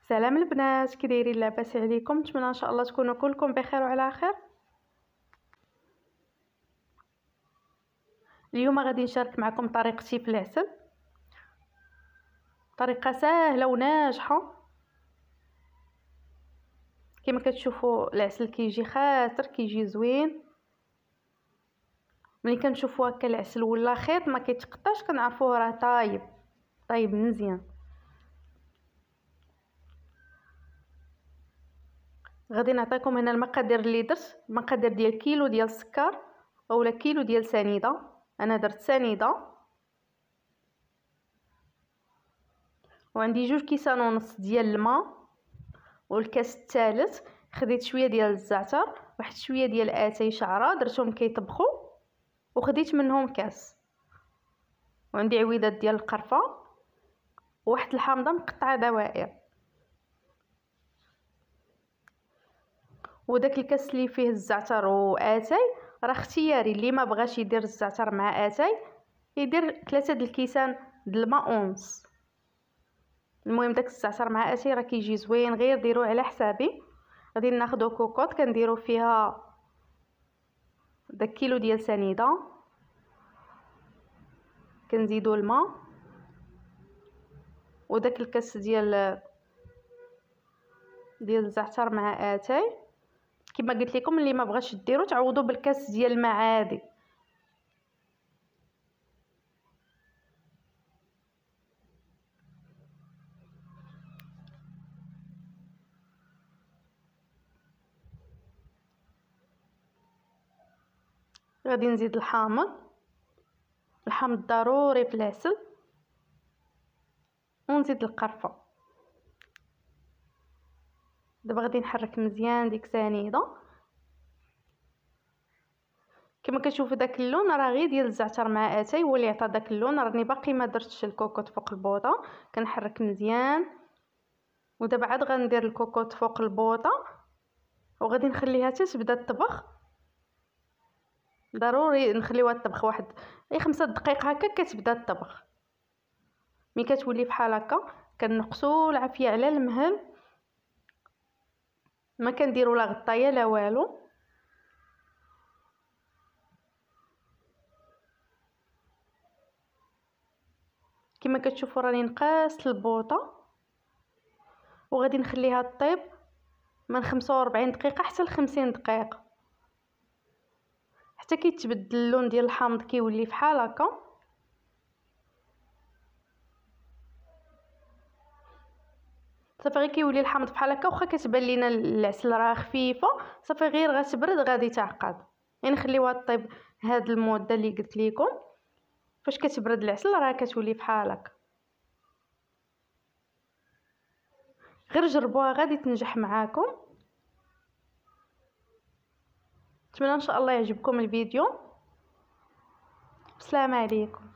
سلام البنات، كي دايرين؟ لاباس عليكم؟ نتمنى ان شاء الله تكونوا كلكم بخير وعلى خير. اليوم غادي نشارك معكم طريقتي في العسل، طريقه سهله وناجحه. كما كتشوفوا العسل كيجي خاطر، كيجي زوين. ملي كنشوفوا هكا العسل ولا خيط ما كيتقطاش كنعرفوه راه طايب مزيان. غادي نعطيكم هنا المقادير اللي درت. المقادير ديال كيلو ديال السكر اولا كيلو ديال سنيده. انا درت سنيده، وعندي 2.5 كيسان ديال الماء، والكاس الثالث خديت شويه ديال الزعتر، واحد شويه ديال اتاي شعره درتهم كيطبخوا وخديت منهم كاس، وعندي عويدات ديال القرفه وواحد الحامضه مقطعه دوائر. وداك الكاس اللي فيه الزعتر واتاي راه اختياري، اللي ما بغاش يدير الزعتر مع اتاي يدير 3 د الكيسان د الماء ونص. المهم داك الزعتر مع اتاي راه كيجي زوين، غير ديروه على حسابي. غادي ناخذ كوكوط كنديروا فيها داك كيلو ديال سنيده، كنزيدوا الماء وداك الكاس ديال الزعتر مع اتاي. كما قلت لكم اللي ما بغاش ديروا تعوضوا بالكاس ديال الماء عادي. غادي نزيد الحامض ضروري في العسل، ونزيد القرفه. دابا غادي نحرك مزيان ديك سنيده. كما كتشوفوا داك اللون راه غير ديال الزعتر مع اتاي هو اللي عطى داك اللون. راني باقي ما درتش الكوكوط فوق البوطه، كنحرك مزيان. ودابا عاد غندير الكوكوط فوق البوطه وغادي نخليها حتى تبدا تطبخ. ضروري نخليوها تطبخ واحد 5 دقائق هكا كتبدا تطبخ. ملي كتولي بحال هكا كنقصوا العافيه على المهل، ما كنديروا لا غطايه لا والو. كما كتشوفوا راني نقاست البوطه وغادي نخليها طيب من 45 دقيقه حتى ل 50 دقيقه حتى كيتبدل اللون ديال الحامض كيولي بحال هكا. صافي غير كيولي الحامض بحال هكا، واخا كتبان لينا العسل راه خفيفه صافي غير غتبرد غادي تعقد. يعني نخليوها طيب هاد المده اللي قلت لكم. فاش كتبرد العسل راه كتولي بحال هكا. غير جربوها غادي تنجح معاكم. نتمنى ان شاء الله يعجبكم الفيديو. السلام عليكم.